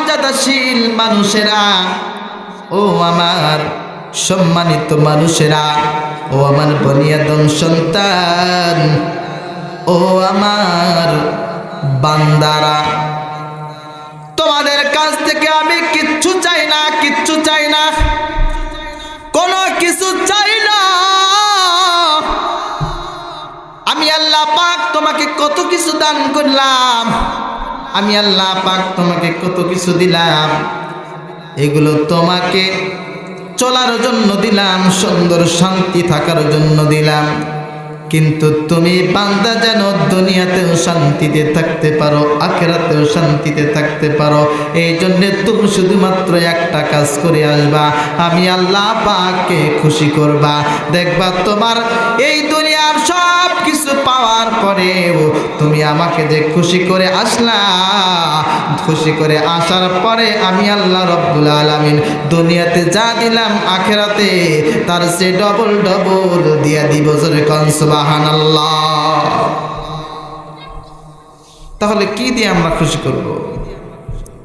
মর্যাদাশীল মানুষেরা, ও আমার সম্মানিত মানুষেরা, ও আমার বনি আদম সন্তান, ও আমার বান্দারা, তোমাদের কাছ থেকে আমি কিচ্ছু চাই না, কিচ্ছু চাই না, কোনো কিছু চাই না। আমি আল্লাহ পাক তোমাকে কত কিছু দান করলাম, আমি আল্লাহ পাক তোমাকে কত কিছু দিলাম, এগুলো তোমাকে চলার জন্য দিলাম, সুন্দর শান্তি থাকার জন্য দিলাম। কিন্তু তুমি বান্দা যেন দুনিয়াতেও শান্তিতে থাকতে পারো, আখিরাতেও শান্তিতে থাকতে পারো, এই জন্য তুমি শুধুমাত্র একটা কাজ করে আসবা, আমি আল্লাহ পাককে খুশি করবা। দেখবা তোমার এই দুনিয়ার সব কিছু পাওয়ার পরেও তুমি আমাকে যে খুশি করে আসলা, খুশি করে আসার পরে আমি আল্লাহ রব্বুল আলামিন দুনিয়াতে যা দিলাম আখিরাতে তার সে ডবল ডবল দিয়া দিব। জোরে কোন সুবহানাল্লাহ। তাহলে কি দিয়ে আমরা খুশি করব?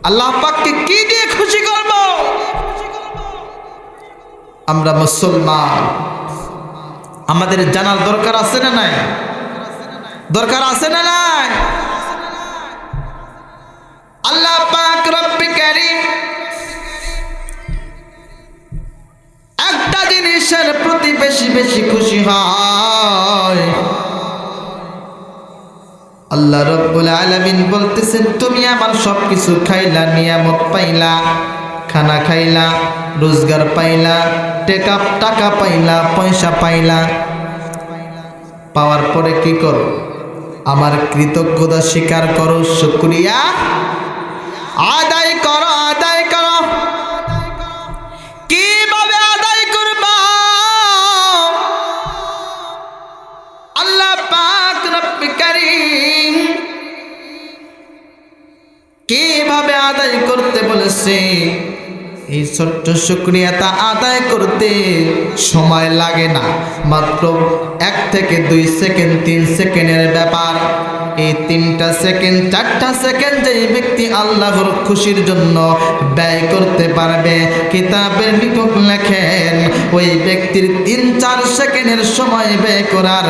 আল্লাহ পাককে কি দিয়ে খুশি করব? আমরা মুসলমান, আমাদের জানার দরকার আছে না নাই? দরকার আছে না নাই? আল্লাহ পাক রব্বে কারীম একটা জিনিসের প্রতি বেশি বেশি খুশি হয়। আল্লাহ রব্বুল আলামিন বলতেছেন, তুমি আমার সব কিছু খাইলা, নিয়ামত পাইলা, খানা খাইলা, রোজগার পাইলা, টাকা পাইলা, পয়সা পাইলা, পাওয়ার পরে কি করো? আমার কৃতজ্ঞতা স্বীকার করো, শুকরিয়া আদায় করো, আদায় করো। কিভাবে আদায় করবা? আল্লাহ পাক রব্বে কারীম কিভাবে আদায় করতে বলেছে? এই ছোট্ট শুকরিয়াটা আদায় করতে সময় লাগে না, মাত্র 1 থেকে 2 সেকেন্ড, 3 সেকেন্ডের ব্যাপার। এই 3টা সেকেন্ড 4টা সেকেন্ড যে ব্যক্তি আল্লাহর খুশির জন্য ব্যয় করতে পারবে, কিতাবের লেখক লেখেন ওই ব্যক্তির 3-4 সেকেন্ডের সময় ব্যয় করার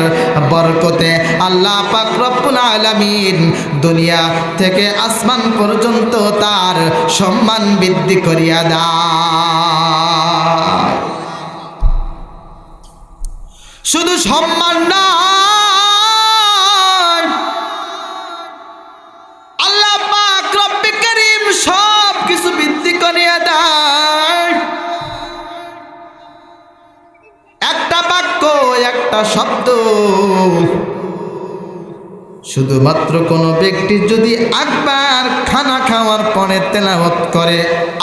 বরকতে আল্লাহ পাক রব্বুল আলামিন দুনিয়া থেকে আসমান পর্যন্ত তার সম্মান বৃদ্ধি করিয়া দেয়। শুধু সম্মান না, আল্লাহ পাক রব্বে কারীম সব কিছু বৃদ্ধি করিয়া দেয়। একটা বাক্য, একটা শব্দ, শুধুমাত্র কোনো ব্যক্তি যদি একবার খানা খাওয়ার পরে তেলাওয়াত করে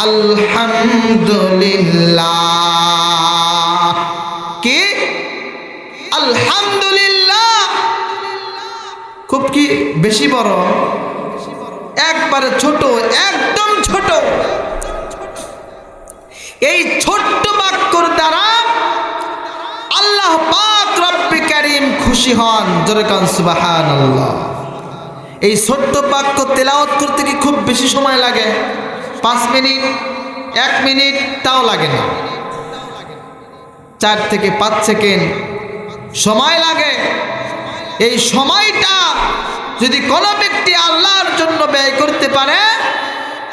আলহামদুলিল্লাহ, কি আলহামদুলিল্লাহ, খুব কি বেশি বড়? একবারে ছোট, একদম ছোট। এই ছোট্ট বাক্যর দ্বারা আল্লাহ পাক রব্বে কারীম খুশি হন। জোরে কান সুবহানাল্লাহ। এই ছোট্ট বাক্য তেলাওয়াত করতে কি খুব বেশি সময় লাগে? 5 মিনিট, 1 মিনিট, তাও লাগে না। 4 থেকে 5 সেকেন্ড সময় লাগে। এই সময়টা যদি কোনো ব্যক্তি আল্লাহর জন্য ব্যয় করতে পারে,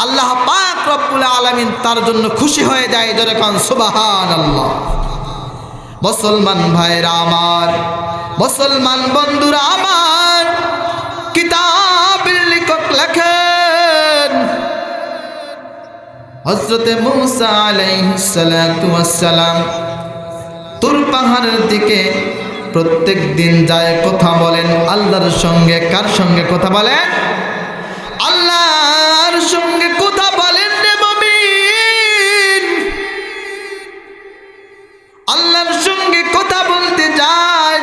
আল্লাহ পাক রব্বুল আলামিন তার জন্য খুশি হয়ে যায়। জোরে কান সুবহানাল্লাহ। মুসলমান ভাইরা আমার, মুসলমান বন্ধুরা আমার, কিতাবের লেখক লেখেন হযরতে মূসা আলাইহিস সালাতু ওয়াস সালাম তুর পাহাড়ের দিকে প্রত্যেক দিন যায়, কথা বলেন আল্লাহর সঙ্গে। কার সঙ্গে কথা বলেন? আল্লাহর সঙ্গে কথা বলেন রে মুমিন। আল্লাহর সঙ্গে কথা বলতে যায়,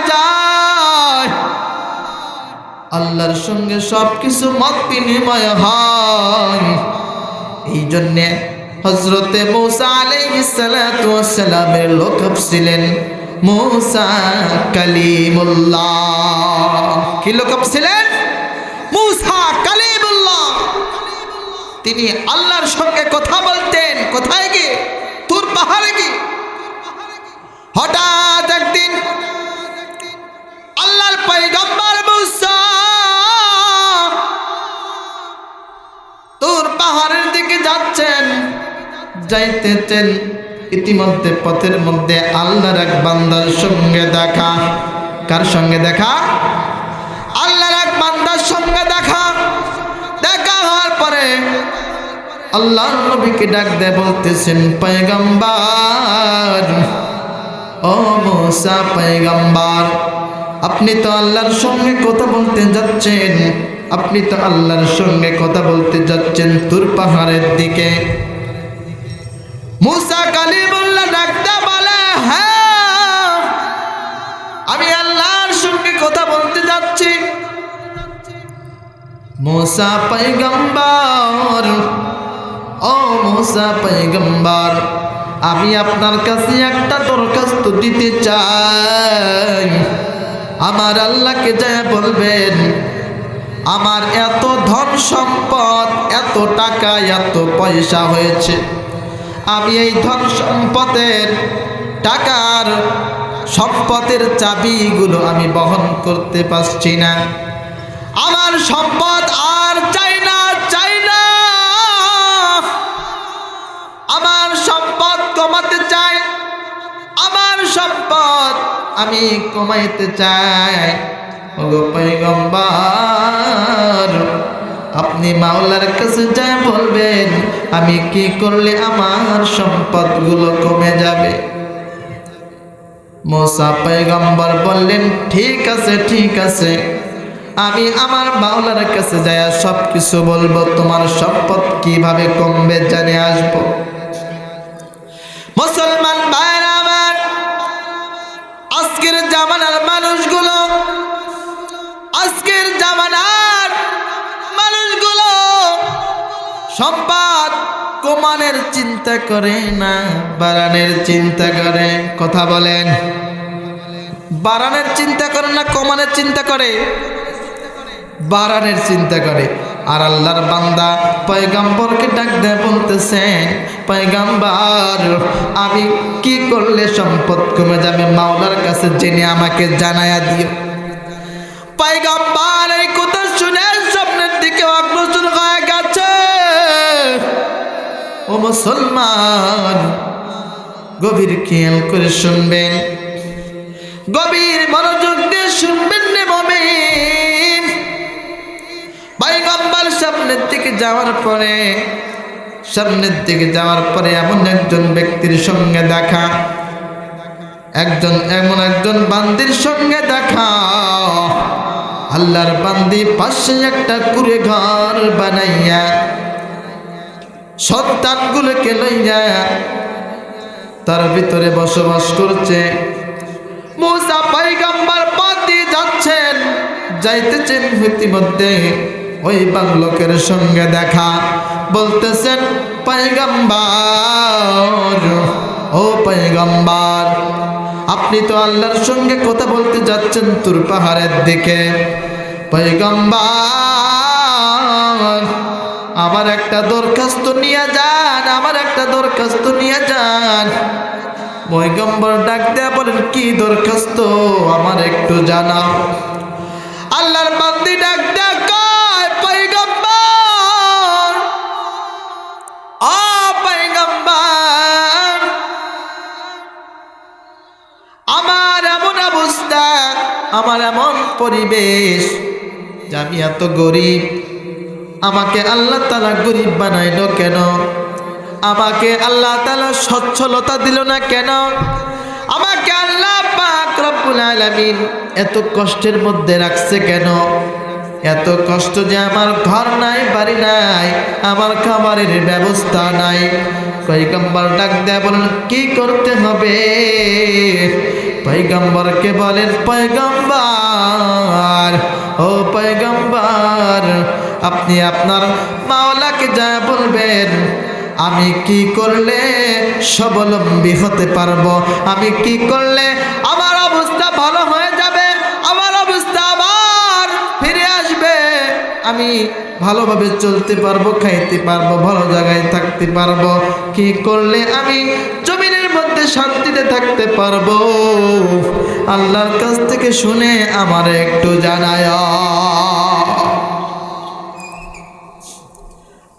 আল্লাহর সঙ্গে সব কিছু মত বিনিময় হয়। এই জন্যে হযরতে মূসা আলাইহিস সালাতু ওয়াস সালামের লকব ছিলেন মূসা কালিমুল্লাহ। কি লকব ছিলেন? মূসা কালিমুল্লাহ। তিনি আল্লাহর সঙ্গে কথা বলতেন। কোথায় গিয়ে? তুর পাহাড়ে গিয়ে। হঠাৎ একদিন আল্লাহর পয়গম্বর মুসা তুর পাহাড়ের দিকে যাচ্ছেন, যাইতেছেন। ইতিমধ্যে পথের মধ্যে আল্লাহর এক বান্দার সঙ্গে দেখা। কার সঙ্গে দেখা? আল্লাহর এক বান্দার সঙ্গে দেখা। দেখা হওয়ার পরে আল্লাহর নবীকে ডাক দিয়ে বলতেছেন, পয়গম্বর, ও মুসা পয়গম্বর, আপনি তো আল্লাহর সঙ্গে কথা বলতে যাচ্ছেন, আপনি তো আল্লাহর সঙ্গে কথা বলতে যাচ্ছেন তুর পাহাড়ের দিকে। মুসা কালিমুল্লাহ ডাকতে বলে, হ্যাঁ আমি আল্লাহর সঙ্গে কথা বলতে যাচ্ছি। মুসা পয়গম্বর, ও মুসা পয়গম্বর, আমি আপনার কাছে একটা দরখাস্ত দিতে চাই। আমার আল্লাহকে যা বলবেন, আমার এত ধন সম্পদ, এত টাকা, এত পয়সা হয়েছে, আমি এই ধন সম্পদের, টাকার, সম্পদের চাবিগুলো আমি বহন করতে পারছি না। আমার সম্পদ আর চাই না, চাই না। আমার সম্পদ কমাতে চাই, আমার সম্পদ আমি কমাইতে চাই। ওগো পয়গম্বর, আপনি মাওলার কাছে যা বলবেন, আমি কি করলে আমার সম্পদগুলো কমে যাবে? মুসা পয়গম্বর বললেন, ঠিক আছে, ঠিক আছে, আমি আমার মাওলার কাছে যাই সব কিছু বলবো, তোমার সম্পদ কিভাবে কমবে জানে আসবো। মুসলমান ভাইরা আমার, আজকের জামানার মানুষগুলো, আজকের জামানার মানুষগুলো সম্পদ কমানোর চিন্তা করে না, বাড়ানোর চিন্তা করে। কথা বলেন, বাড়ানোর চিন্তা করে না কমানোর চিন্তা করে? বাড়ানোর চিন্তা করে। আর আল্লাহর বান্দা পয়গম্বরকে ডাক দিয়ে বলতেছেন, পয়গম্বর, আমি কি করলে সম্পদ কমে যাবে মাওলার কাছে জেনে আমাকে জানায়া দিও। পয়গম্বর এই কথা শুনে সামনের দিকে অগ্রসর হয়ে গেছে। ও মুসলমান, গভীর খেয়াল করে শুনবেন, গভীর মনোযোগ দিয়ে শুনবেন রে মুমিন। পয়গম্বর সামনের দিকে যাওয়ার পরে এমন একজন ব্যক্তির সঙ্গে দেখা, এমন একজন বান্দির সঙ্গে দেখা। আল্লাহর বান্দি পাশে একটা কুড়ে ঘর বানাইয়া সন্তানগুলোকে লইয়া তার ভিতরে বসবাস করছে। মুসা পয়গম্বর পথ দিয়ে যাচ্ছেন, যাইতেছেন, ইতিমধ্যে ওই বালকের সঙ্গে দেখা। বলতেছেন, পয়গম্বর, ও পয়গম্বর, আপনি তো আল্লাহর সঙ্গে কথা বলতে যাচ্ছেন তুর পাহাড়ের দিকে। পয়গম্বর, আমার একটা দরখাস্ত নিয়ে যান, আমার একটা দরখাস্ত নিয়ে যান। পয়গম্বর ডাক দেয়া বলেন, কি দরখাস্ত আমার একটু জানাও। আল্লাহর বান্দি ডাক দেয়া কয়, পয়গম্বর, ও পয়গম্বর, আমার এমন অবস্থা, আমার এমন পরিবেশ যে আমি এত গরিব, আমাকে আল্লাহ তাআলা গরিব বানাইলো কেন? আমাকে আল্লাহ তাআলা সচ্ছলতা দিল না কেন? আমাকে আল্লাহ পাক রব্বুল আলামিন এত কষ্টের মধ্যে রাখছে কেন? এত কষ্ট যে আমার ঘর নাই, বাড়ি নাই, আমার খাবারের ব্যবস্থা নাই। পয়গম্বর ডাক দেয়া বলেন, কি করতে হবে? পয়গম্বরকে বলেন, পয়গম্বর, ও পয়গম্বর, আপনি আপনার মাওলাকে যা বলবেন, আমি কি করলে স্বাবলম্বী হতে পারবো, আমি কি করলে আমার অবস্থা ভালো হয়ে যাবে, আমার অবস্থা আবার ফিরে আসবে, আমি ভালোভাবে চলতে পারবো, খাইতে পারবো, ভালো জায়গায় থাকতে পারবো? কি করলে আমি জমিনের মধ্যে শান্তিতে থাকতে পারবো? আল্লাহর কাছ থেকে শুনে আমার একটু জানায়।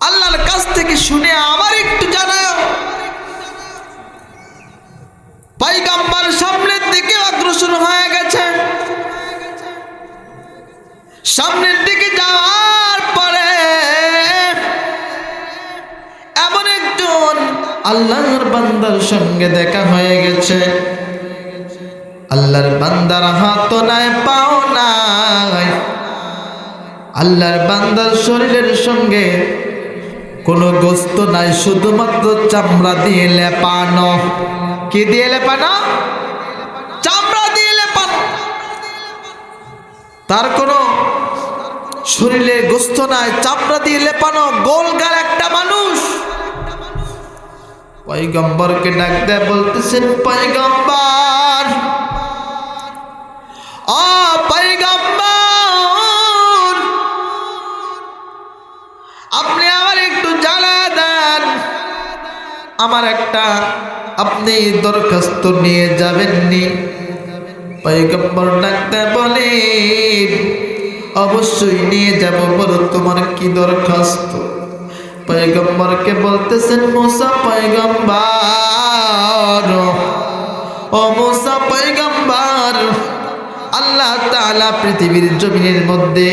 আল্লাহর কাছ থেকে শুনে আমার একটু জানায়। পয়গম্বর সামনের দিকে অগ্রসর হয়ে গেছে। সামনের দিকে যাওয়ার পরে এমন একজন আল্লাহর বান্দার সঙ্গে দেখা হয়ে গেছে। আল্লাহর বান্দার হাত নাই, পাও নাই। আল্লাহর বান্দার শরীরের সঙ্গে কোনো গোস্ত নাই, শুধুমাত্র চামড়া দিয়ে লেপানো। কি দিয়ে লেপানো? চামড়া দিয়ে লেপানো। তার কোনো শরীরে গোস্ত নাই, চামড়া দিয়ে লেপানো, গোলগাল একটা মানুষ। পয়গম্বরকে ডাক দেয়, বলতেছেন, পয়গম্বর, ও পয়গম্বর, আপনি আমার একটু জানা দেন। আমার একটা আপনি দরখাস্ত নিয়ে যাবেননি? পয়গম্বর ডাক দেয়, বলে, অবশ্যই নিয়ে যাব, বলো তোমার কি দরখাস্ত? পয়গম্বরকে বলতেছেন, মুসা পয়গম্বর, ও মুসা পয়গম্বর, আল্লাহ তাআলা পৃথিবীর জমিনের মধ্যে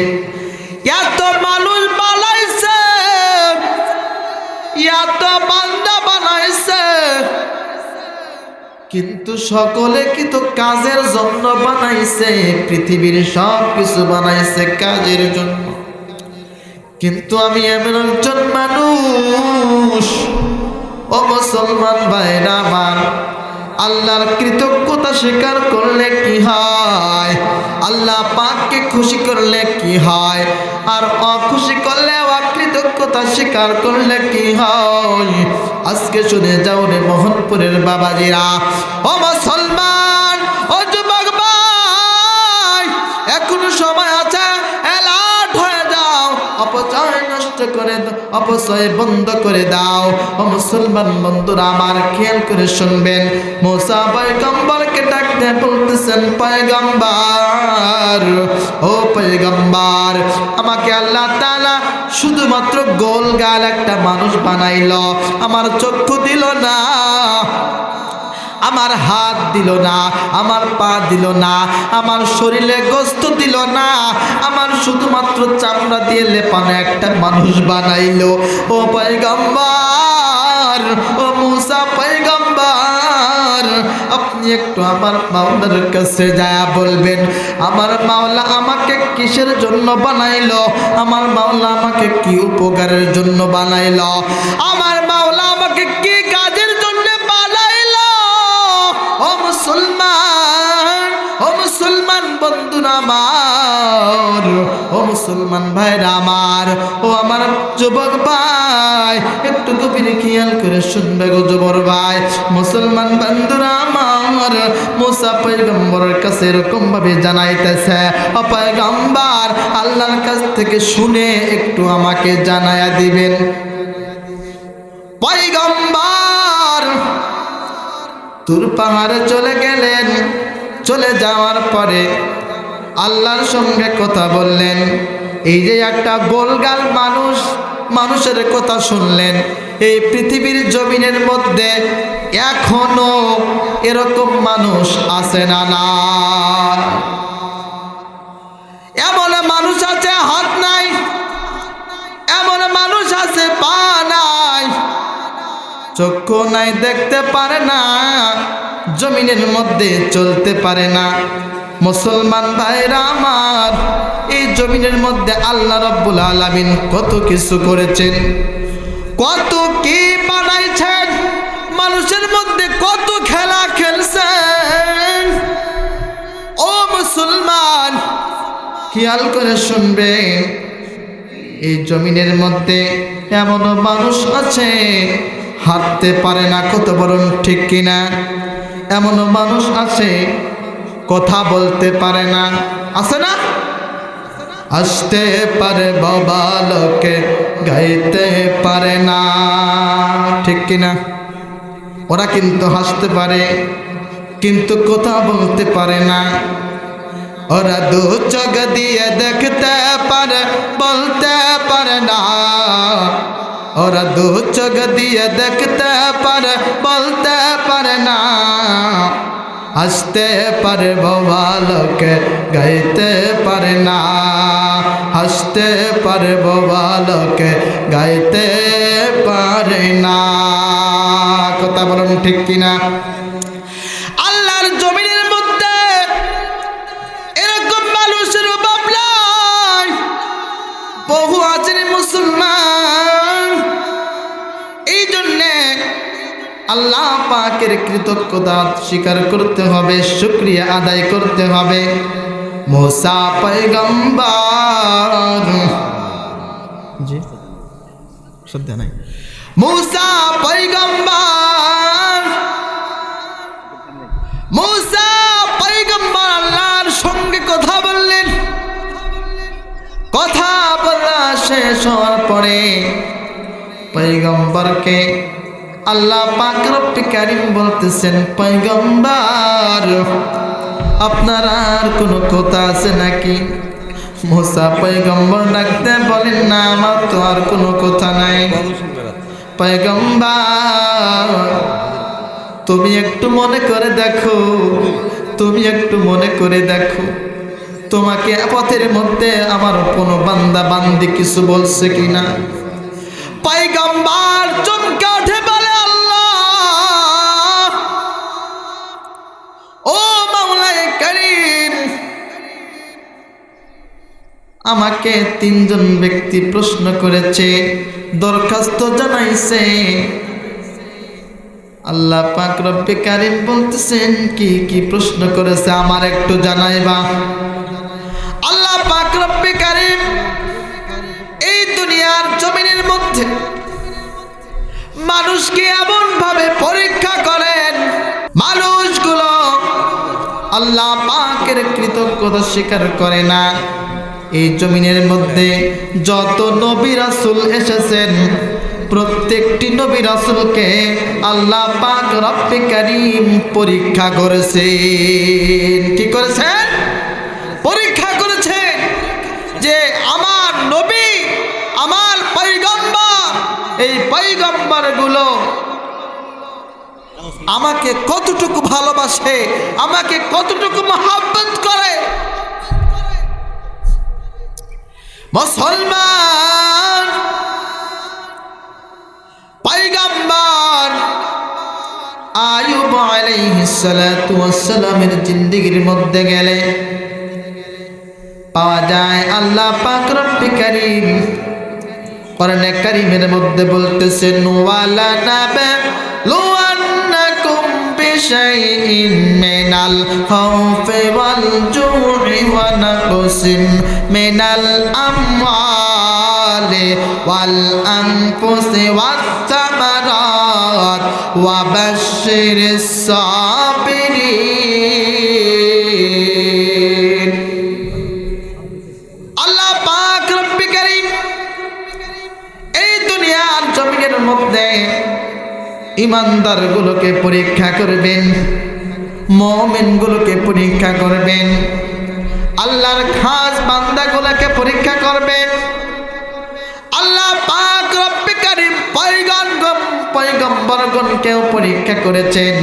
এত মানুষ বানাইছে, এত বান্দা বানাইছে, কিন্তু সকলে কিন্তু কাজের জন্য বানাইছে। পৃথিবীর সব কিছু বানাইছে কাজের জন্য, কিন্তু আমি এমন একজন মানুষ। ও মুসলমান ভাইরা আমার, আল্লাহর কৃতজ্ঞতা স্বীকার করলে কি হয়? আল্লাহ পাককে খুশি করলে কি হয়? আর অখুশি করলে, অকৃতজ্ঞতা স্বীকার করলে কি হয়? আজকে শুনে যাও রে মোহনপুরের বাবাজিরা, ও মুসলমান, ও যুবক ভাই, এখনো সময় আছে, অ্যালার্ট হয়ে যাও, অপচয় নষ্ট করে দাও, অপচয় বন্ধ করে দাও। ও মুসলমান বন্ধুরা আমার, খেয়াল করে শুনবেন। মুসা পয়গম্বরকে ডাক দিয়ে বলতেছেন, পয়গম্বর, ও পয়গম্বর, আমাকে আল্লাহ তাআলা শুধুমাত্র গোলগাল একটা মানুষ বানাইলো, আমার চক্ষু দিল না, আমার হাত দিল না, আমার পা দিল না, আমার শরীরে গোস্ত দিল না, আমার শুধুমাত্র চামড়া দিয়ে লেপানো একটা মানুষ বানাইলো। ও পয়গম্বর, ও মুসা পয়গম্বর, আপনি একটু আমার মাওলার কাছে যায় বলবেন, আমার মাওলা আমাকে কিসের জন্য বানাইলো? আমার মাওলা আমাকে কি উপকারের জন্য বানাইলো? আমার মাওলা আমাকে কি কাজের জন্য বানাইলো? ও মুসলমান, ও মুসলমান বন্ধুরা আমার, ও মুসলমান ভাইরা আমার, ও আমার যুবক ভাই, একটু গভীরে খেয়াল করে শুনবে গো যুবক ভাই, মুসলমান বন্ধুরা আমার। মুসা পয়গম্বরের কাছে এরকম ভাবে জানাইতেছে, ও পয়গম্বর, আল্লাহর কাছ থেকে শুনে একটু আমাকে জানায়া দিবেন। পয়গম্বর তুর পাহাড়ে চলে গেলেন। চলে যাওয়ার পরে আল্লাহর সঙ্গে কথা বললেন। এই যে একটা গোলগাল মানুষ, মানুষের কথা শুনলেন। এই পৃথিবীর জমিনের মধ্যে এখনো এরকম মানুষ আছে না? না, এমন মানুষ আছে হাত নাই, এমন মানুষ আছে পা নাই, চক্ষু নাই, দেখতে পারে না, জমিনের মধ্যে চলতে পারে না। মুসলমান ভাইরা আমার, এই জমিনের মধ্যে আল্লাহ রাব্বুল আলামিন কত কিছু করেছেন, কত কি বানাইছেন, মানুষের মধ্যে কত খেলা খেলছেন। ও মুসলমান, খেয়াল করে শুনবেন, এই জমিনের মধ্যে এমন মানুষ আছে হাঁটতে পারে না, কত বড় ঠিক কিনা? এমন মানুষ আছে কথা বলতে পারে না, আছে না? হাসতে পারে বাবা লোকে গাইতে পারে না, ঠিক কিনা? ওরা কিন্তু হাসতে পারে কিন্তু কথা বলতে পারে না। ওরা দু চোখ দিয়ে দেখতে পারে বলতে পারে না। ওরা দু চোখ দিয়ে দেখতে পারে বলতে পারে না। হাসতে পারে বাবা লোকে গাইতে পারে না। হাসতে পারে বাবা লোকে গাইতে পারে না। কথা বলুন ঠিক কিনা? আল্লাহর জমিনের মধ্যে এরকম মানুষের অভাব নাই। বহু আছেন মুসলমান। এই জন্যে আল্লাহ পাকের কৃতজ্ঞতা স্বীকার করতে হবে, শুকরিয়া আদায় করতে হবে। মুসা পয়গম্বর, জি শ্রদ্ধা নাই, মুসা পয়গম্বর, মুসা পয়গম্বর আল্লাহর সঙ্গে কথা বললেন। কথা বলা শেষ হওয়ার পরে পয়গম্বরকে আল্লাহ পাক রব্বে কারীম বলতেছেন, পয়গম্বর আপনার আর কোনো কথা আছে নাকি? মুসা পয়গম্বর ডাকতে বলেন, না আমার তো আর কোনো কথা নাই। পয়গম্বর তুমি একটু মনে করে দেখো, তুমি একটু মনে করে দেখো তোমাকে পথের মধ্যে আমার কোনো বান্দা বান্দি কিছু বলছে কিনা? পয়গম্বর চমকে উঠে বলে, আল্লাহ ও মাওলায়ে কারীম, আমাকে তিনজন ব্যক্তি প্রশ্ন করেছে, দরখাস্ত জানাইছে। আল্লাহ পাক রব্বে কারীম বলতেছেন, কি কি প্রশ্ন করেছে আমার একটু জানাইবা? আল্লাহ পাক রব্বে কারীম এই দুনিয়ার জমিনের মধ্যে মানুষকে এমন ভাবে পরীক্ষা করেন, মানুষগুলো আল্লাহ পাকের কৃতজ্ঞতা স্বীকার করে না। এই জমিনের মধ্যে যত নবী রাসূল এসেছেন প্রত্যেকটি নবী রাসূলকে আল্লাহ পাক রব্বে কারীম পরীক্ষা করেছেন। কি করেছেন? পরীক্ষা করেছেন যে আমার নবী, আমার পয়গম্বর, এই পয়গম্বরগুলো আমাকে কতটুকু ভালোবাসে, আমাকে কতটুকু মহব্বত করে। মুসলমান পয়গম্বর আইয়ুব আলাইহিস সালাতু ওয়াস সালামের জিন্দেগীর মধ্যে গেলে পাওয়া যায় আল্লাহ পাক রব্বে কারীম কোরআনে কারীমের মধ্যে বলতেছেন, ওয়ালা নাবলুওয়ান্নাকুম বিশাইইন মিনাল খাউফি ওয়াল জু'i ওয়া নাকসিম মিনাল আমওয়ালি ওয়াল আনফুসি ওয়াস সামারাত ওয়া বাশশিরিস সাবিরিন। আল্লাহ পাক রব্বে কারীম এই দুনিয়ার জমিনের মধ্যে ইমানদারগুলোকে পরীক্ষা করবেন, মুমিনগুলোকে পরীক্ষা করবেন, আল্লাহর খাস বান্দাগুলোকে পরীক্ষা করবেন। আল্লাহ পাক রব্বে কারীম পয়গম্বরগণকেও পরীক্ষা করেছেন।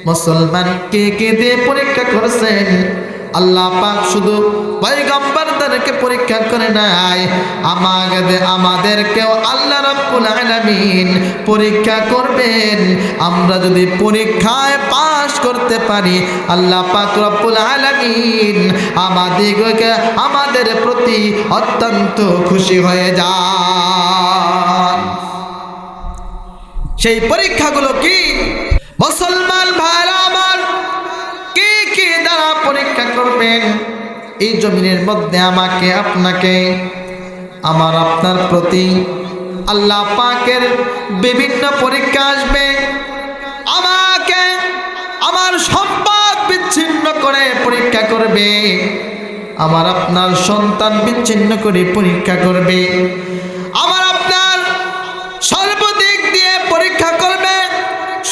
মুসলমানকে কে দিয়ে পরীক্ষা করেছেন? আল্লাহ পাক শুধু পয়গম্বরদেরকে পরীক্ষা করে নাই, আমাদেরকেও আল্লাহ রাব্বুল আলামিন পরীক্ষা করবেন। আমরা যদি পরীক্ষায় পাস করতে পারি আল্লাহ পাক রব্বুল আলামিন আমাদের প্রতি অত্যন্ত খুশি হয়ে যান। সেই পরীক্ষাগুলো কি? মুসলমান ভাইরা আমার, কি কি দ্বারা পরীক্ষা করবেন? এই জমিনের মধ্যে আমাকে আপনাকে, আমার আপনার প্রতি আল্লাহ পাকের বিভিন্ন পরীক্ষা আসবে। আমাকে আমার সম্পদ বিচ্ছিন্ন করে পরীক্ষা করবে, আমার আপনার সন্তান বিচ্ছিন্ন করে পরীক্ষা করবে, আমার আপনার সর্বদিক দিয়ে পরীক্ষা করবে।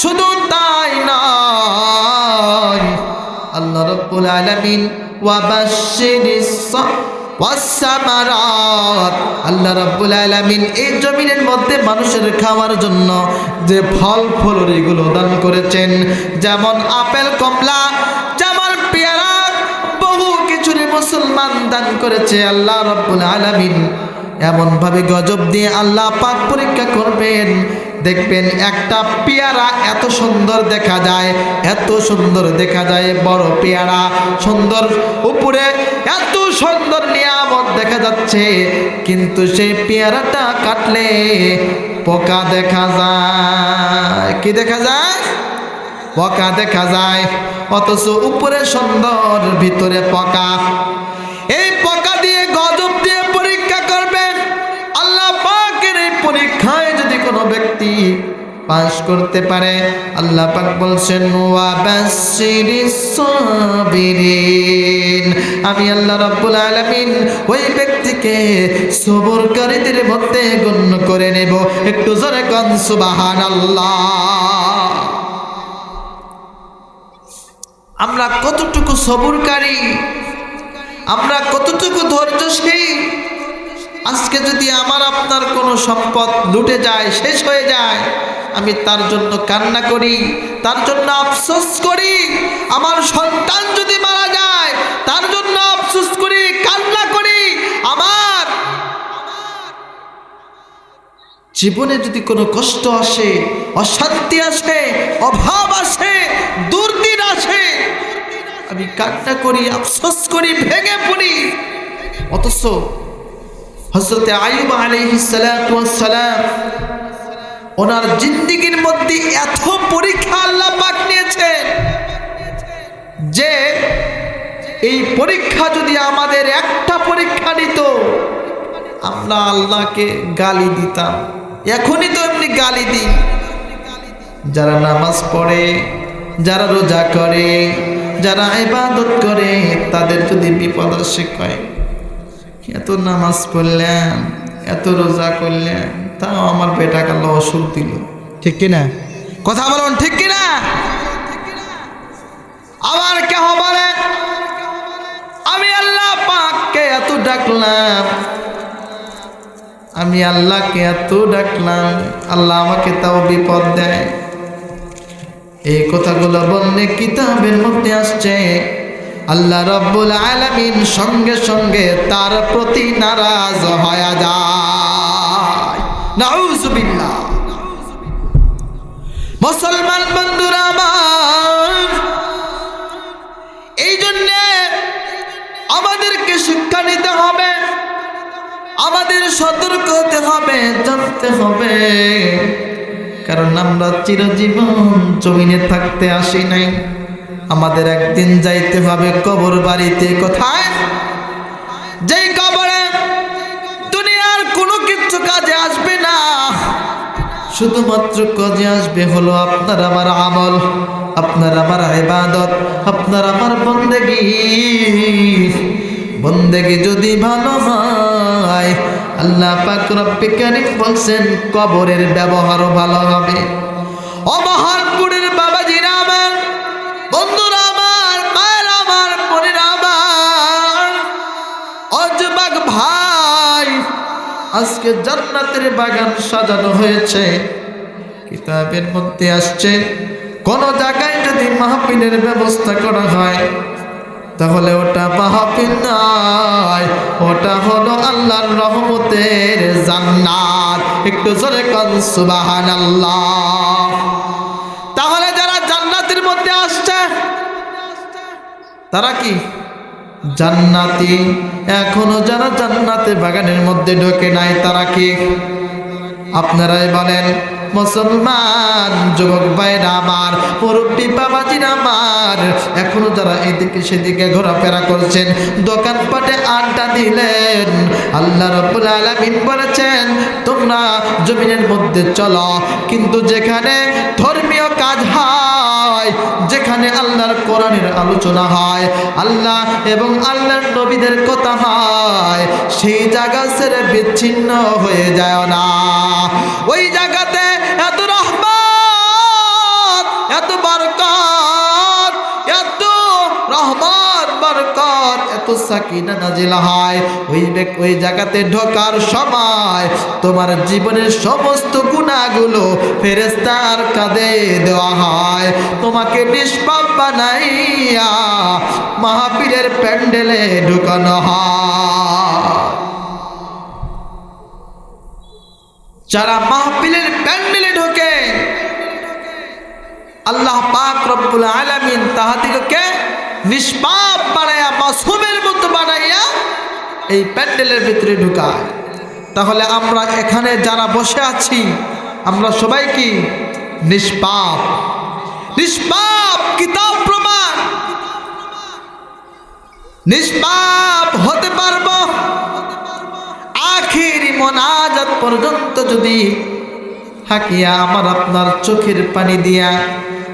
শুধু তাই নয়, আল্লাহ রাব্বুল আলামিন আল্লাহ রাব্বুল আলামিন এই জমিনের মধ্যে মানুষের খাওয়ার জন্য যে ফল ফলরিগুলো দান করেছেন, যেমন আপেল, কমলা, যেমন পেয়ারা, বহু কিছুরই মুসলমান দান করেছে। আল্লাহ রাব্বুল আলামিন এমন ভাবে গজব দিয়ে আল্লাহ পাক পরীক্ষা করবেন, দেখবেন একটা পেয়ারা এত সুন্দর দেখা যায়, এত সুন্দর দেখা যায়, বড় পেয়ারা, সুন্দর, উপরে এত সুন্দর নিয়ামত দেখা যাচ্ছে, কিন্তু সেই পেয়ারাটা কাটলে পোকা দেখা যায়। কি দেখা যায়? পোকা দেখা যায়। অথচ উপরে সুন্দর, ভিতরে পোকা। এই পোকা দিয়ে গজব দিয়ে পরীক্ষা করবেন। আল্লাহ পাকের এই পরীক্ষায় যদি কোনো ব্যক্তি পাস করতে পারে, আল্লাহ পাক বলছেন ওয়া বাশশিরিস সাবিরিন, আমি আল্লাহ রাব্বুল আলামিন ওই ব্যক্তিকে সবরকারীদের মধ্যে গণ্য করে নেব। একটু জোরে কোন সুবহানাল্লাহ। আমরা কতটুকু সবরকারী, আমরা কতটুকু ধৈর্যশীল। আজকে যদি আমার আপনার কোনো সম্পদ লুটে যায়, শেষ হয়ে যায়, আমি তার জন্য কান্না করি, তার জন্য আফসোস করি। আমার সন্তান যদি মারা যায়, তার জন্য আফসোস করি, কান্না করি। আমার জীবনে যদি কোনো কষ্ট আসে, অশান্তি আসে, অভাব আসে, দুর্দিন আসে, আমি কান্না করি, আফসোস করি, ভেঙে পড়ি। অথচ হযরত আইয়ুব আলাইহিস সালাতু ওয়াস সালাম, ওনার জিন্দেগীর মধ্যে এত পরীক্ষা আল্লাহ পাক নিয়েছেন যে এই পরীক্ষা যদি আমাদের একটা পরীক্ষা নিত, আমরা আল্লাহকে গালি দিতাম। এখনই তো এমনি গালি দিই। যারা নামাজ পড়ে, যারা রোজা করে, যারা ইবাদত করে, তাদের যদি বিপদ আসে, কয় এত নামাজ পড়লাম, এত রোজা করলাম, তাও আমার বেটাকে আল্লাহ অসুখ দিল। ঠিক কিনা? কথা বলুন, ঠিক কিনা? আবার কেহ বলে আমি আল্লাহ পাককে এত ডাকলাম, আমি আল্লাহকে এত ডাকলাম, আল্লাহ আমাকে তাও বিপদ দেয়। এই কথাগুলো বললে কিতাবের মধ্যে আসছে আল্লাহ রাব্বুল আলামিন সঙ্গে সঙ্গে তার প্রতি নারাজ হয়ে যায়। নাউযুবিল্লাহ। মুসলমান বন্ধুরা আমার, এই জন্য আমাদেরকে শিক্ষা নিতে হবে, আমাদের সতর্ক হতে হবে, জানতে হবে। কারণ আমরা চিরজীবন জমিনে থাকতে আসি নাই, আমাদের একদিন যাইতে হবে কবর বাড়িতে। কোথায়? যেই কবরে দুনিয়ার কোনো কিছু কাজে আসবে না, শুধুমাত্র কাজে আসবে হলো আপনার আমার আমল, আপনার আমার ইবাদত, আপনার আমার বন্দেগী। বন্দেগী যদি ভালো হয়, আল্লাহ পাক রব্বে কারীম বলছেন কবরের ব্যবহারও ভালো হবে। ও মহানপুরের বাবাজিরা আমার, বন্ধুরা আমার, মায়ের আমার, বোনেরা আমার, ও যুবক ভাই, আজকে জান্নাতের বাগান সাজানো হয়েছে। কিতাবের মধ্যে আসছে কোন জায়গায় যদি মাহফিলের ব্যবস্থা করা হয়, তাহলে ওটা মাহফিল নয়, ওটা হলো আল্লাহর রহমতের জান্নাত। একটু জোরে কোন সুবহানাল্লাহ। তাহলে যারা জান্নাতের মধ্যে আসছে তারা কি জান্নাতি? এখনো যারা জান্নাতে বাগানের মধ্যে ঢোকে নাই তারা কি? আপনারাই বলেন। মুসলমান যুবক ভাইরা আমার, মুরব্বী বাবাজিরা আমার, এখনো যারা এদিকে সেদিকে ঘোরাফেরা করছেন, দোকানপাটে আড্ডা দিলেন, আল্লাহ রাব্বুল আলামিন বলেছেন তোমরা জমিনের মধ্যে চলো, কিন্তু যেখানে ধর্মীয় কাজ হয়, যেখানে আল্লাহর কোরআনের আলোচনা হয়, আল্লাহ এবং আল্লাহর নবীদের কথা হয়, সেই জায়গা ছেড়ে বিচ্ছিন্ন হয়ে যায় না। ওই জায়গাতে এত রহমত, এত বরকত, এত রহমত বরকত, এত সাকিনা নাজিল হয়। ওই জায়গাতে ঢোকার সময় তোমার জীবনের সমস্ত গুনাহগুলো ফেরেশতার কাঁধে দেওয়া হয়, তোমাকে নিষ্পাপ বানাইয়া মাহফিলের প্যান্ডেলে ঢুকানো হয়। যারা মাহফিলের প্যান্ডেলে ঢোকে, আল্লাহ পাক রব্বুল আলামিন তাহাদিগকে নিষ্পাপ বানাইয়া, মাসুমের মতো বানাইয়া এই প্যান্ডেলের ভিতরে ঢুকায়। তাহলে আমরা এখানে যারা বসে আছি, আমরা সবাই কি নিষ্পাপ? নিষ্পাপ কিতাব প্রমাণ। নিষ্পাপ হতে পারবো আখিরি মোনাজাত পর্যন্ত যদি হাকিয়া আমার আপনার চোখের পানি দিয়া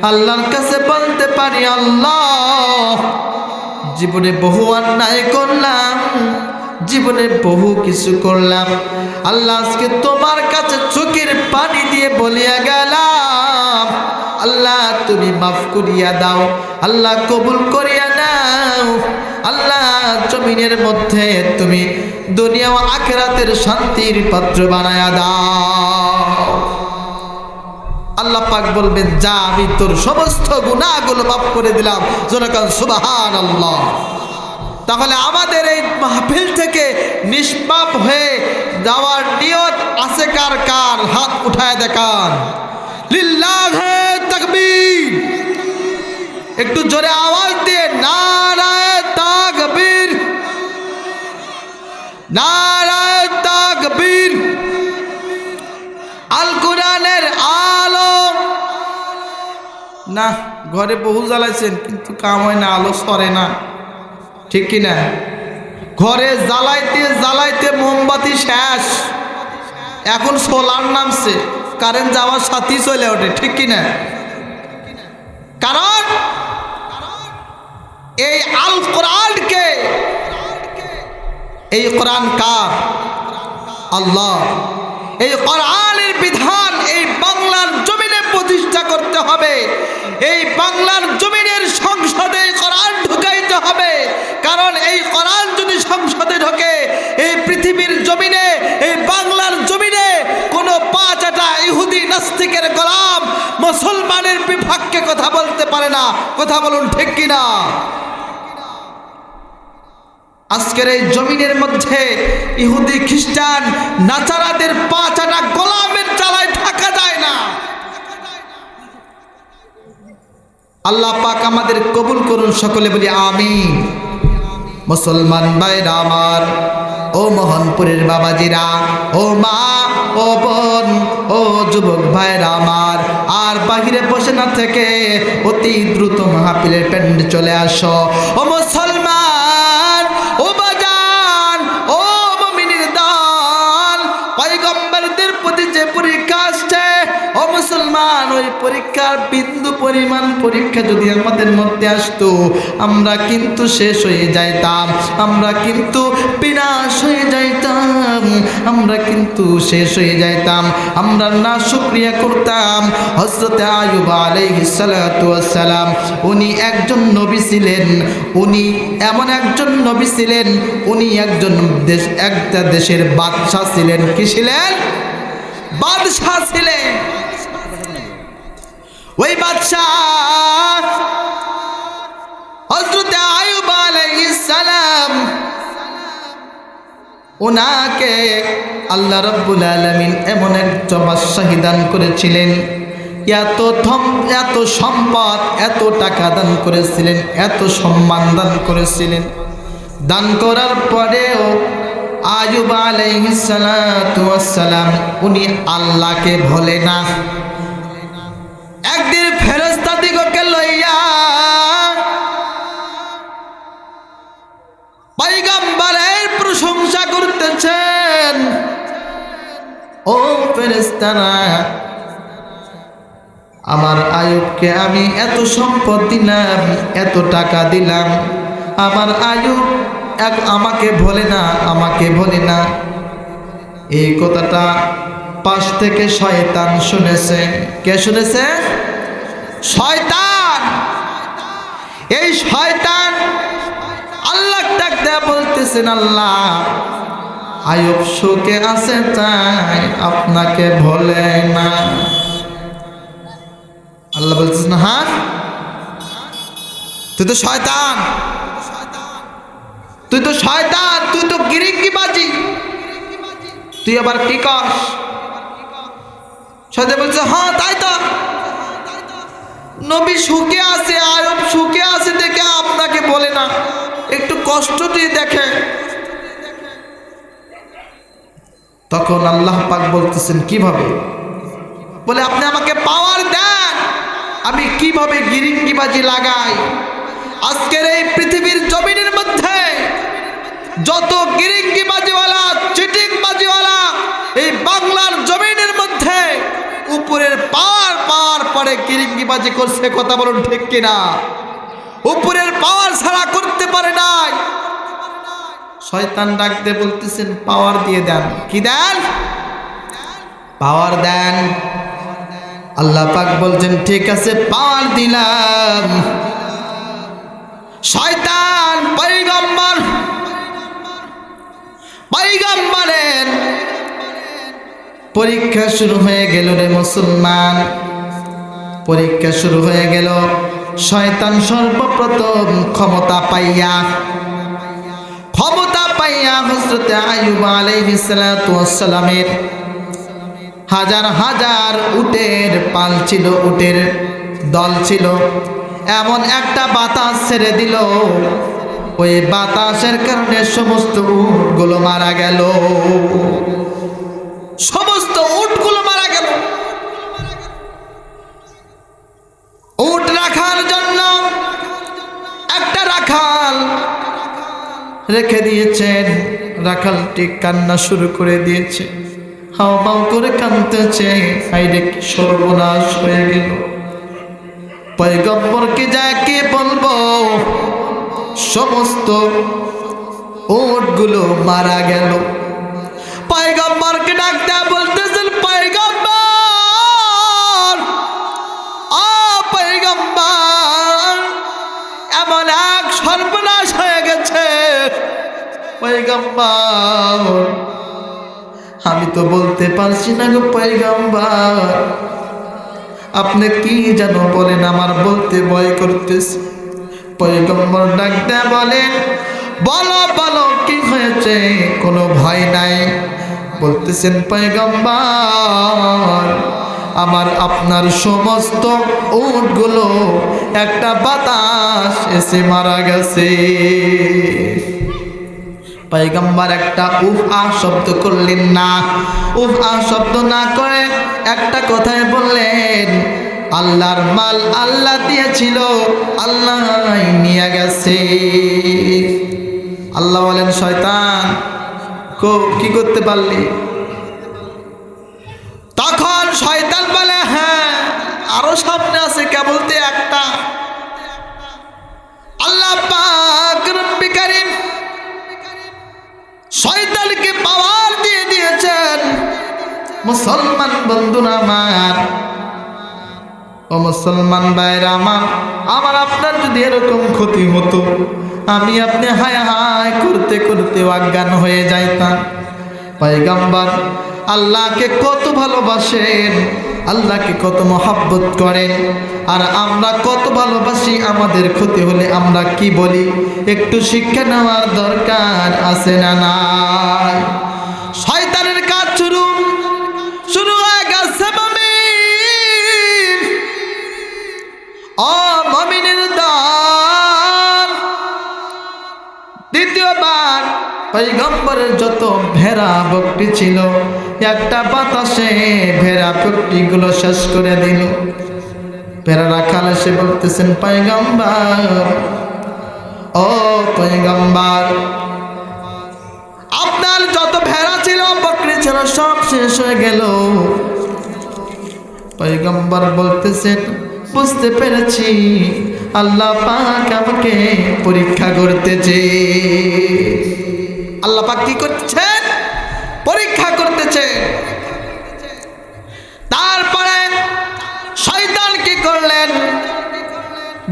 আল্লাহর কাছে বলতে পারি, আল্লাহ জীবনে বহু অন্যায় করলাম, জীবনে বহু কিছু করলাম, আল্লাহ আজকে তোমার কাছে চোখের পানি দিয়ে বলিয়া গেলাম, আল্লাহ তুমি মাফ করিয়া দাও, আল্লাহ কবুল করিয়া নাও, আল্লাহ জমিনের মধ্যে তুমি দুনিয়া ও আখিরাতের শান্তির পাত্র বানায়া দাও। আল্লাহ পাক বলবেন, যা আমি তোর সমস্ত গুনাহগুলো মাফ করে দিলাম। জোরাকান সুবহানাল্লাহ। তাহলে আমাদের এই মাহফিল থেকে নিষ্পাপ হয়ে যাওয়ার নিয়ত আছে কার কার? হাত উঠায় দেখান। লিল্লাহে তাকবীর। একটু জোরে আওয়াজ দিয়ে নারায়ে তাকবীর, নারায়ে তাকবীর। আল কোরআনের আলো। না, ঘরে বহু জ্বালাইছেন কিন্তু কাম হয় না, আলো সরে না, ঠিক কিনা? ঘরে জ্বালাইতে জ্বালাইতে মোমবাতি শেষ, এখন সোলার নামছে, কারেন্ট যাওয়ার সাথেই চলে ওঠে, ঠিক কিনা? কারণ এই আল কোরআনকে, এই কোরআন কার? আল্লাহ। এই কোরআনের বিধান এই বাংলার জমিনে প্রতিষ্ঠা করতে হবে। এই বাংলার জমিনের সংসদে কোরআন ঢুকাইতে হবে। কারণ এই কোরআন যদি সংসদে ঢোকে, এই পৃথিবীর জমিনে, এই বাংলার জমিনে কোনো পাঁচটা ইহুদি নাস্তিকের গোলাম মুসলমানের বিপক্ষে কথা বলতে পারে না। কথা বলুন ঠিক কিনা? আজকের এই জমিনের মধ্যে ইহুদি খ্রিস্টান নাচারাদের পাঁচটা গোলামের চালায় থাকা যায় না। আল্লাহ পাক আমাদের কবুল করুন, সকলে বলি আমিন। মুসলমান ভাইরা আমার, ও মোহনপুরের বাবাজিরা, ও মা, ও বোন, ও যুবক ভাইরা আমার, আর বাহিরে বসে না থেকে অতি দ্রুত মাহফিলের প্যান্ডেলে চলে আসো। ও মুসলমান, ও বাজান, ও মুমিনের দল, পয়গম্বরদের প্রতি যে পরীক্ষা আসছে, ও মুসলমান, ওই পরীক্ষার বিন্দু পরিমাণ পরীক্ষা যদি আমাদের মধ্যে আসতো, আমরা কিন্তু শেষ হয়ে যাইতাম, আমরা কিন্তু বিনাশ হয়ে যাইতাম, আমরা কিন্তু শেষ হয়ে যাইতাম, আমরা না শুকরিয়া করতাম। হযরত আইয়ুব আলাইহিস সালাতু ওয়াস সালাম, উনি একজন নবী ছিলেন, উনি এমন একজন নবী ছিলেন, উনি একজন একটা দেশের বাদশা ছিলেন। কি ছিলেন? বাদশা ছিলেন। ওই বাদশা হযরত আইয়ুব আলাইহিস সালাম, ওনাকে আল্লাহ রাব্বুল আলামিন এমন একটা বাদশাহী দান করেছিলেন, এত সম্পদ, এত টাকা দান করেছিলেন, এত সম্মান দান করেছিলেন। দান করার পরেও আইয়ুব আলাইহিস সালাতু ওয়াস সালাম উনি আল্লাহকে ভোলে না। একদিন ফেরেশতা দিগকে লইয়া পয়গম্বরের প্রশংসা করতেছেন। ও ফেরেশতারা, আমার আয়ুবকে আমি এত সম্পদ দিলাম, এত টাকা দিলাম, আমার আয়ুব আমাকে ভোলে না, আমাকে ভোলে না। এই কথাটা পাশ থেকে শয়তান শুনেছে। কে শুনেছে? শয়তান। এই শয়তান আল্লাহ ডাক দেয়া বলতেছেন, আল্লাহ আয়ুব সুখে আছে তাই আপনাকে ভোলে না। আল্লাহ বলতেছেন, হ্যাঁ তুই তো শয়তান, তুই তো শয়তান, তুই তো গিরিঙ্গিবাজি, তুই আবার কি কর? শয়তান বলছে, হ্যাঁ তাই তো, নবী সুখে আছে, আয়ুব সুখে আছে দেখে আপনাকে বলে না, একটু কষ্ট দিয়ে দেখে। তখন আল্লাহ পাক বলতেছেন, কিভাবে? বলে আপনি আমাকে পাওয়ার দেন, আমি কিভাবে গিরিঙ্গিবাজি লাগাই। আজকের এই পৃথিবীর জমিনের মধ্যে যত গিরিঙ্গিবাজিওয়ালা, চিটিংবাজিওয়ালা এই বাংলার জমিনের মধ্যে উপরের পাওয়ার পাওয়ার পরে গিরিঙ্গিবাজি করছে, কথা বলুন ঠিক কিনা? উপরের পাওয়ার ছাড়া করতে পারে নাই। শয়তান ডাকতে বলতেছেন, পাওয়ার দিয়ে দেন। কি দেন? পাওয়ার দেন। আল্লাহ পাক বলছেন, ঠিক আছে পাওয়ার দিলাম। শয়তান পয়গম্বরের পরীক্ষা শুরু হয়ে গেল রে মুসলমান, পরীক্ষা শুরু হয়ে গেল। শয়তান সর্বপ্রথম ক্ষমতা পাইয়া হযরত আইয়ুব আলাইহিস সালাতু ওয়াস সালামের হাজার হাজার উটের পাল ছিল, উটের দল ছিল, এমন একটা বাতাস ছেড়ে দিল, ওই বাতাসের কারণে সমস্ত উটগুলো মারা গেল, সমস্ত উটগুলো মারা গেল। উট রাখার জন্য একটা রাখাল রেখে দিয়েছেন। রাখালটি কান্না শুরু করে দিয়েছে, হাওমাও করে কাঁদতেছে, হায়রে কি সর্বনাশ হয়ে গেল। পয়গম্বরকে যাকে বলবো, সমস্ত উটগুলো মারা গেল। পয়গম্বরকে ডাক দেয়া বলতেছেন, পয়গম্বর, ও পয়গম্বর, এমন এক সর্বনাশ হয়ে গেছে। পয়গম্বর আমি তো বলতে পারছি না গো পয়গম্বর, আপনি কি যেন বলেন, আমার বলতে ভয় করতেছে। পয়গম্বর ডাক দেয়া বলেন, বলো বলো কি হয়েছে, কোনো ভয় নাই। বলতেছেন, পয়গম্বর আমার আপনার সমস্ত উটগুলো একটা বাতাস এসে মারা গেছে। পয়গম্বর একটা উফ আহ শব্দ করলেন না, উফ আহ শব্দ না করে একটা কথায় বললেন, আল্লাহর মাল আল্লাহ দিয়েছিল, আল্লাহ নিয়ে গেছে। আল্লাহ বলেন, শয়তান কি করতে পারলি? তখন শয়তান বলে, হ্যাঁ আরো সামনে আছে, কেবলতে একটা। আল্লাহ পাক রব্বুল কারীম শয়তানকে পাওয়ার দিয়ে দিয়েছেন। মুসলমান বন্ধুরা আমার, ও মুসলমান ভাইরা আমার আপনার যদি এরকম ক্ষতি হতো, আমি আপনি হায় হায় করতে করতে অজ্ঞান হয়ে যাইতাম। পয়গম্বর আল্লাহকে কত ভালোবাসেন, আল্লাহকে কত মহব্বত করেন, আর আমরা কত ভালোবাসি। আমাদের ক্ষতি হলে আমরা কি বলি? একটু শিক্ষা নেওয়ার দরকার আছে না নাই? শয়তানের কাজ শুরু হয়ে গেছে। মুমিন, ও মুমিনের দল, দ্বিতীয়বার পয়গম্বরের যত ভেড়া বকরি ছিল, একটা বাতাসে ভেড়া বকরিগুলো শেষ করে দিল। ভেড়া রাখাল এসে বলতেছেন, পয়গম্বর, ও পয়গম্বর, আপনার যত ভেড়া ছিল, বকরি ছিল সব শেষ হয়ে গেল। পয়গম্বর বলতেছেন, বুঝতে পেরেছি আল্লাহ পাক আমাকে পরীক্ষা করতেছে। আল্লাহ পাক কি করতেছেন? পরীক্ষা করতেছে। তারপরে শয়তান কি করলেন?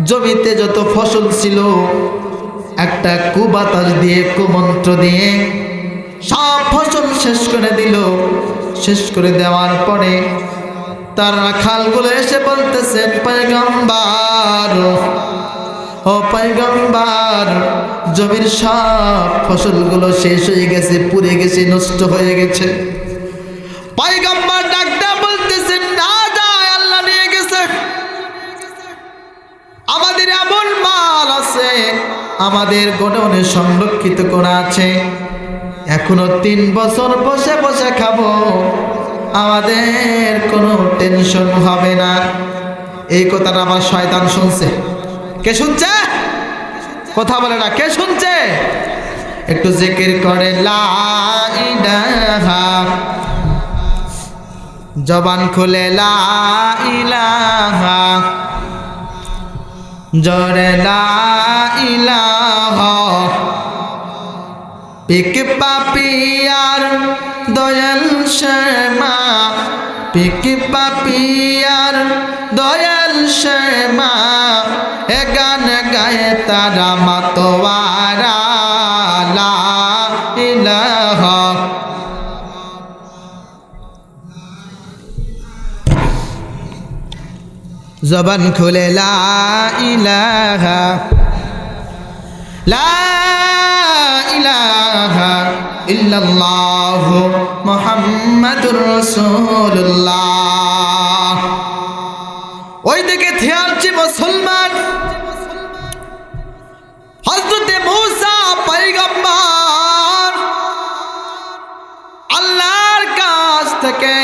জমিতে যত ফসল ছিল একটা কুবাতাস দিয়ে, কুমন্ত্র দিয়ে সব ফসল শেষ করে দিল। শেষ করে দেওয়ার পরে তার রাখালগুলো এসে বলতেছেন, পয়গম্বর, ও পয়গম্বর, জমির সব ফসলগুলো শেষ হয়ে গেছে, পুড়ে গেছে, নষ্ট হয়ে গেছে। পয়গম্বর ডাকটা বলতেছেন, না যায়, আল্লাহ নিয়ে গেছে। আমাদের এমন মাল আছে, আমাদের গোডাউনে সংরক্ষিত করা আছে, এখনো 3 বছর বসে বসে খাবো, আমাদের কোনো টেনশন হবে না। এই কথাটা আমার শয়তান শুনছে। কে শুনছে? কথা বলে না, কে শুনছে? একটু জিকির করে লা ইলাহা, জবান খুলে লা ইলাহা, জোরে লা ইলাহা। পিক পাপিয়ার দয়াল শর্মা, পিক পাপিয়ার দয়াল শর্মা, এ গান গায়ে তারা মাতোয়ারা লা ইলাহা। জবান খুলে লা ইলাহা, লা ইলাহা ইল্লাল্লাহু মুহাম্মাদুর রাসূলুল্লাহ। ওই দিকে থেয়ালছে মুসলমান। হযরতে মূসা পয়গম্বর আল্লাহর কাছ থেকে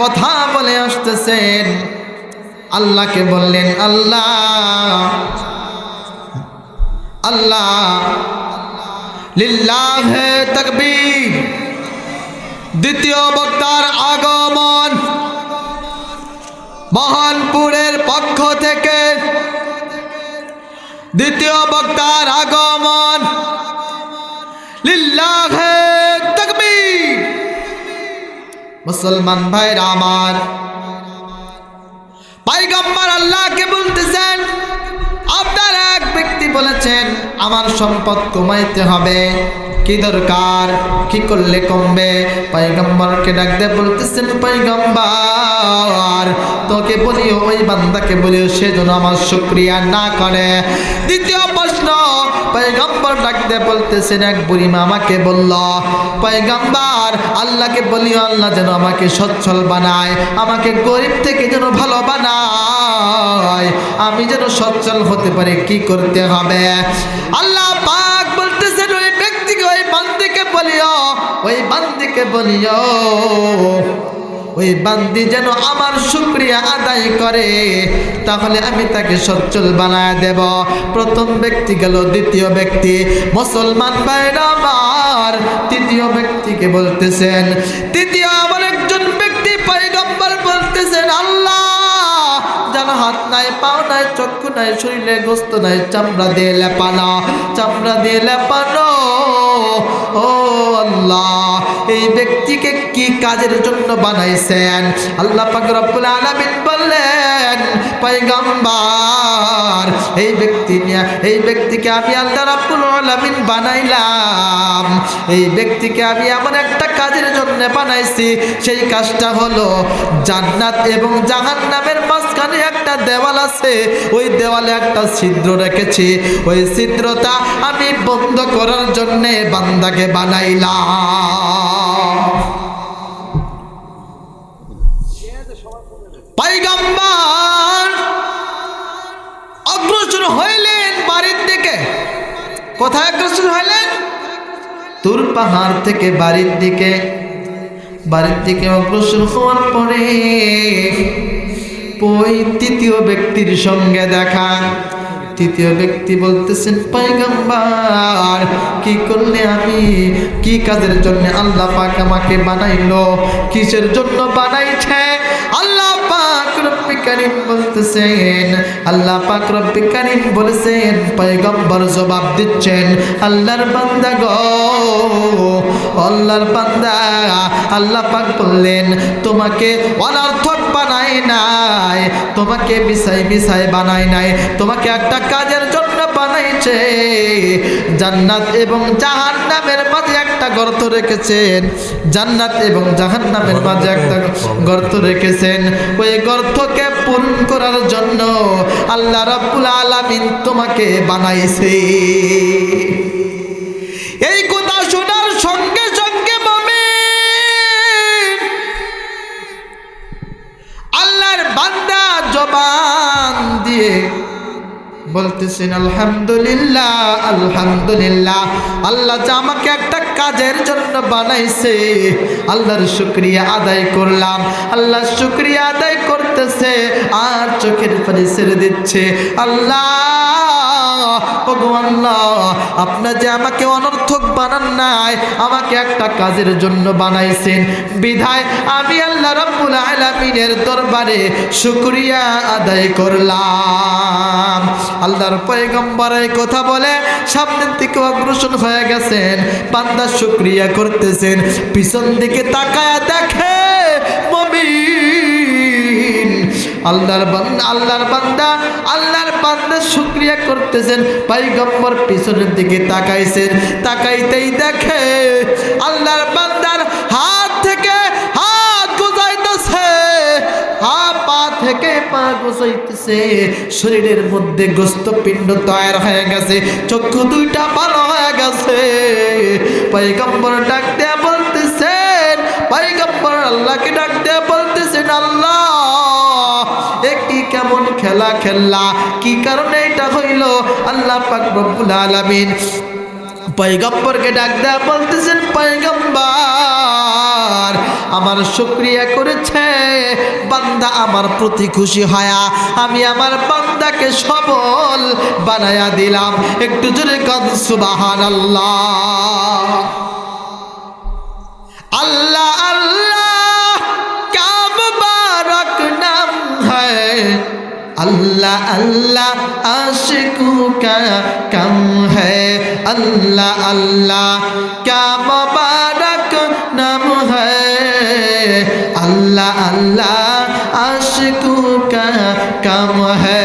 কথা বলে আসতেছেন। আল্লাহকে বললেন, আল্লাহ, আল্লাহ, লিল্লাহে তাকবীর। দ্বিতীয় বক্তার আগমন মহানপুরের পক্ষ থেকে, দ্বিতীয় বক্তার আগমন, লিল্লাহে তাকবীর। মুসলমান ভাইরা আমার, পয়গম্বর আল্লাহকে বলতেছেন, আপনার এক ব্যক্তি বলেছেন আমার সম্পদ কমাইতে হবে, কি দরকার, কি করলে কমবে? পয়গম্বরকে ডাক দিয়ে বলতেছেন, পয়গম্বর, তোকে বলিও, ওই বান্দাকে বলিও, সে যেন আমার শুকরিয়া না করে। দ্বিতীয় প্রশ্ন, পয়গম্বর ডাক দিয়ে বলতেছেন, এক বুড়িমা আমাকে বলল, পয়গম্বর আল্লাহকে বলিও, আল্লাহ যেন আমাকে সচ্ছল বানায়, আমাকে গরিব থেকে যেন ভালো বানায়, আমি যেন সচ্ছল হতে পারি, কি করতে হবে? আল্লাহ পাক বলতেছেন, ওই ব্যক্তিকে, ওই বান্দিকে বলিও, ওই বান্দিকে বলিও, ওই বান্দি যেন আমার শুকরিয়া আদায় করে, তাহলে আমি তাকে সচ্ছল বানায় দেব। প্রথম ব্যক্তি গেল, দ্বিতীয় ব্যক্তি। মুসলমান ভাইরা আমার, তৃতীয় ব্যক্তিকে বলতেছেন, তৃতীয় আমার একজন ব্যক্তি, পয়গম্বর বলতেছেন, আল্লাহ, যার হাত নাই, পাও নাই, চক্ষু নাই, শরীরে গোস্ত নাই, চামড়া দিয়ে লেপানো, চামড়া দিয়ে লেপানো, ও আল্লাহ, এই ব্যক্তিকে কি কাজের জন্য বানাইছেন? আল্লাহ পাক রব্বুল আলামিন বললেন, পয়গম্বর, এই ব্যক্তিকে আমি আল্লাহ রব্বুল আলামিন বানাইলাম, এই ব্যক্তিকে আমি এমন একটা কাজের জন্য বানাইছি, সেই কাজটা হলো জান্নাত এবং জাহান্নামের মাঝখানে একটা দেওয়াল আছে, ওই দেওয়ালে একটা ছিদ্র রেখেছি, ওই ছিদ্রটা আমি বন্ধ করার জন্য বান্দাকে বানাইলাম। পয়গম্বর অগ্রসর হইলেন বাড়ির দিকে। কোথায় অগ্রসর হইলেন? তুর পাহাড় থেকে বাড়ির দিকে। বাড়ির দিকে অগ্রসর হওয়ার পরে ওই তৃতীয় ব্যক্তির সঙ্গে দেখা। তৃতীয় ব্যক্তি বলতেছেন, পয়গম্বর কি করলে আমি, কি কাজের জন্য আল্লাহ পাক আমাকে বানাইলো, কিসের জন্য বানাইছে? আল্লাহ পাক রব্বে কারীম বলতেছেন, আল্লাহ পাক রব্বে কারীম বলেছেন, পয়গম্বর জবাব দিচ্ছেন, আল্লাহর বান্দা গো, আল্লাহর বান্দা, আল্লাহ পাক বললেন তোমাকে অনর্থক বানাই নাই, তোমাকে বিছাই বিছাই বানাই নাই, তোমাকে একটা কাজের জন্য বানাইছে। জান্নাত এবং জাহান্নামের মাঝে একটা গর্ত রেখেছেন, জান্নাত এবং জাহান্নামের মাঝে একটা গর্ত রেখেছেন। ওই গর্তকে পূরণ করার জন্য আল্লাহ রাব্বুল আলামিন তোমাকে বানাইছে। এই কথা শোনার সঙ্গে সঙ্গে মুমিন আল্লাহর বান্দা জবান দিয়ে বলতেছেন, আলহামদুলিল্লাহ, আলহামদুলিল্লাহ, আল্লাহ যে আমাকে একটা কাজের জন্য বানাইছে, আল্লাহর শুকরিয়া আদায় করলাম। আল্লাহ শুকরিয়া আদায় করতেছে আর চোখের পানি ছেড়ে দিচ্ছে। আল্লাহ, ওগো আল্লাহ, আপনি যে আমাকে অনর্থক বানান নাই, আমাকে একটা কাজের জন্য বানাইছেন, বিধায় আমি আল্লাহ রাব্বুল আলামিনের দরবারে শুকরিয়া আদায় করলাম। আল্লাহর পয়গম্বর এই কথা বলে সামনের দিকে অগ্রসর হয়ে গেছেন, বান্দা শুকরিয়া করতেছেন, পিছন দিকে তাকায়া দেখে মুমিন আল্লাহর বান্দা শুকরিয়া করতেছেন। পয়গম্বর পিছনের দিকে তাকাইছেন, তাকাইতেই দেখে আল্লাহর বান্দার হাত থেকে হাত গোছাইতেছে, পা থেকে পা গোছাইতেছে, শরীরের মধ্যে গোস্ত পিণ্ড তৈরি হয়ে গেছে, চক্ষু দুইটা ভালো হয়ে গেছে। পয়গম্বর ডাক দেয়া বলতেছেন, পয়গম্বর আল্লাহকে ডাক দেয়া বলতেছেন, আল্লাহ একটি কেমন খেলা খেললা, কি কারণে এটা হইল? আল্লাহ পাক রব্বুল আলামিন পয়গম্বরকে ডাক দেয়া বলতেছেন, পয়গম্বর আমার শুকরিয়া করেছে বান্দা, আমার প্রতি খুশি হয়া আমি আমার বান্দাকে সবল বানায়া দিলাম। একটু জোরে কান সুবহানাল্লাহ। আল্লাহ আল্লাহ কা মুবারক নাম হ্যায়, अल्लाह अल्लाह आशिकों का कम है, अल्लाह अल्लाह क्या मुबारक नाम है, अल्लाह अल्लाह आशिकों का कम है।